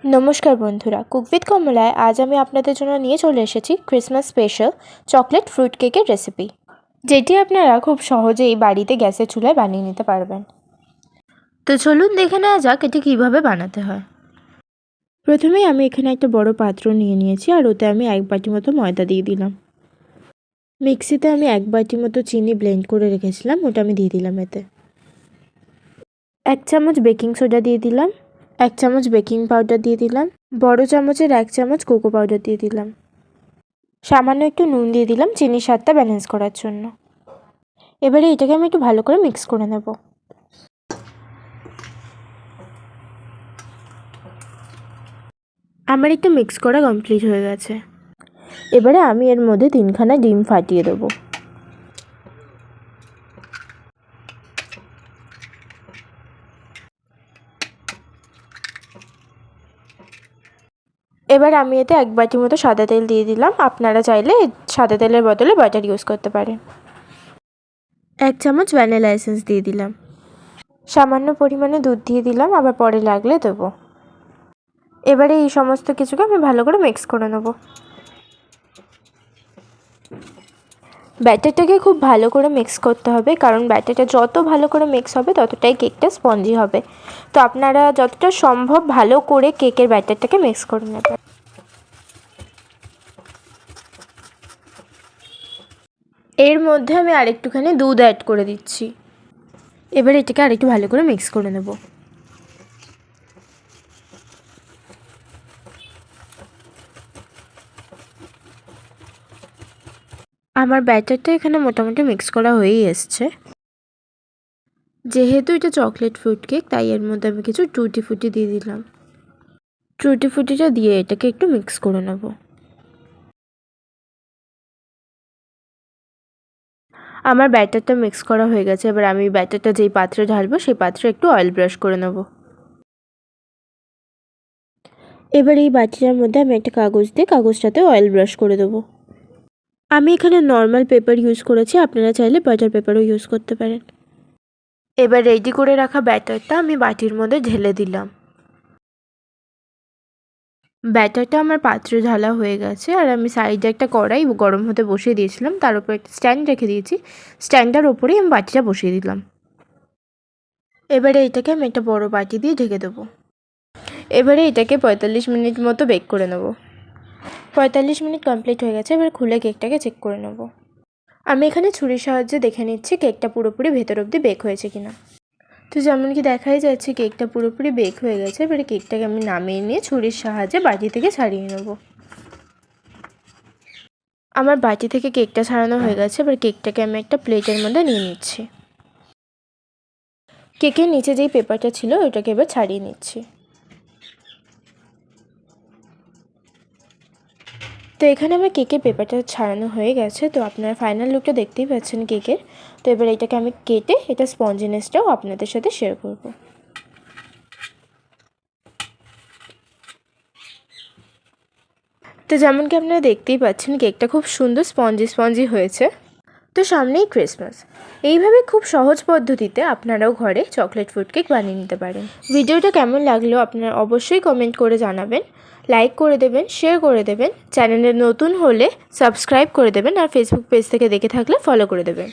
নমস্কার বন্ধুরা, cook with কমলায় আজ আমি আপনাদের জন্য নিয়ে চলে এসেছি ক্রিসমাস স্পেশাল চকলেট ফ্রুট কেকের রেসিপি, যেটি আপনারা খুব সহজেই বাড়িতে গ্যাসের চুলায় বানিয়ে নিতে পারবেন। তো চলুন দেখে নেওয়া যাক এটি কীভাবে বানাতে হয়। প্রথমেই আমি এখানে একটা বড় পাত্র নিয়ে নিয়েছি, আর ওতে আমি 1 বাটি মতো ময়দা দিয়ে দিলাম। মিক্সিতে আমি 1 বাটি মতো চিনি ব্লেন্ড করে রেখেছিলাম, ওটা আমি দিয়ে দিলাম। এতে 1 চামচ বেকিং সোডা দিয়ে দিলাম, 1 চামচ বেকিং পাউডার দিয়ে দিলাম, বড় চামচের 1 চামচ কোকো পাউডার দিয়ে দিলাম, সামান্য একটু নুন দিয়ে দিলাম চিনির স্বাদটা ব্যালেন্স করার জন্য। এবারে এটাকে আমি একটু ভালো করে মিক্স করে নেব। আমার একটু মিক্স করা কমপ্লিট হয়ে গেছে। এবারে আমি এর মধ্যে 3খানা ডিম ফাটিয়ে দেবো। এবার আমি এতে 1 বাটি মতো সাদা তেল দিয়ে দিলাম। আপনারা চাইলে সাদা তেলের বদলে বাটার ইউজ করতে পারেন। 1 চামচ ভ্যানিলা এসেন্স দিয়ে দিলাম। সামান্য পরিমাণে দুধ দিয়ে দিলাম, আবার পরে লাগলে দেবো। এবারে এই সমস্ত কিছুকে আমি ভালো করে মিক্স করে নেব। ব্যাটারটাকে খুব ভালো করে মিক্স করতে হবে, কারণ ব্যাটারটা যত ভালো করে মিক্স হবে ততটাই কেকটা স্পঞ্জি হবে। তো আপনারা যতটা সম্ভব ভালো করে কেকের ব্যাটারটাকে মিক্স করে নেবেন। এর মধ্যে আমি আরেকটুখানি দুধ অ্যাড করে দিচ্ছি। এবার এটাকে আরেকটু ভালো করে মিক্স করে নেব। আমার ব্যাটারটা এখানে মোটামুটি মিক্স করা হয়েই এসছে। যেহেতু এটা চকলেট ফ্রুট কেক, তাই এর মধ্যে আমি কিছু টুটি ফুটি দিয়ে দিলাম। টুটি ফুটিটা দিয়ে এটাকে একটু মিক্স করে নেব। আমার ব্যাটারটা মিক্স করা হয়ে গেছে। এবার আমি ব্যাটারটা যেই পাত্রে ঢালবো সেই পাত্রে একটু অয়েল ব্রাশ করে নেব। এবার এই বাটিটার মধ্যে আমি একটা কাগজ দিয়ে কাগজটাতে অয়েল ব্রাশ করে দেবো। আমি এখানে নর্মাল পেপার ইউজ করেছি, আপনারা চাইলে বাটার পেপারও ইউজ করতে পারেন। এবার রেডি করে রাখা ব্যাটারটা আমি বাটির মধ্যে ঢেলে দিলাম। ব্যাটারটা আমার পাত্রে ঢালা হয়ে গেছে, আর আমি সাইডে একটা কড়াই গরম হতে বসিয়ে দিয়েছিলাম, তার উপর একটা স্ট্যান্ড রেখে দিয়েছি। স্ট্যান্ডটার ওপরেই আমি বাটিটা বসিয়ে দিলাম। এবারে এটাকে আমি একটা বড় বাটি দিয়ে ঢেকে দেবো। এবারে এটাকে 45 মিনিট মতো বেক করে নেব। 45 মিনিট কমপ্লিট হয়ে গেছে। এবার খুলে কেকটাকে চেক করে নেব। আমি এখানে ছুরির সাহায্যে দেখে নিচ্ছি কেকটা পুরোপুরি ভেতর অবধি বেক হয়েছে কিনা। তো যেমন কি দেখাই যাচ্ছে কেকটা পুরোপুরি বেক হয়ে গেছে। এবারে কেকটাকে আমি নামিয়ে নিয়ে ছুরির সাহায্যে বাটি থেকে ছাড়িয়ে নেব। আমার বাটি থেকে কেকটা ছাড়ানো হয়ে গেছে। এবার কেকটাকে আমি একটা প্লেটের মধ্যে নিয়ে নিচ্ছি। কেকের নিচে যেই পেপারটা ছিল ওটাকে এবার ছাড়িয়ে নিচ্ছি। তো এখানে আমার কেকের পেপারটা ছাড়ানো হয়ে গেছে। তো আপনারা ফাইনাল লুকটা দেখতেই পাচ্ছেন কেকের। তো এবার এটাকে আমি কেটে এটা স্পঞ্জিনেসটাও আপনাদের সাথে শেয়ার করব। তো যেমন কি আপনারা দেখতেই পাচ্ছেন কেকটা খুব সুন্দর স্পঞ্জি হয়েছে। তো সামনেই ক্রিসমাস, এইভাবে খুব সহজ পদ্ধতিতে আপনারাও ঘরে চকলেট ফ্রুট কেক বানিয়ে নিতে পারেন। ভিডিওটা কেমন লাগলো আপনারা অবশ্যই কমেন্ট করে জানাবেন, লাইক করে দেবেন, শেয়ার করে দেবেন, চ্যানেলে নতুন হলে সাবস্ক্রাইব করে দেবেন, আর ফেসবুক পেজ থেকে দেখে থাকলে ফলো করে দেবেন।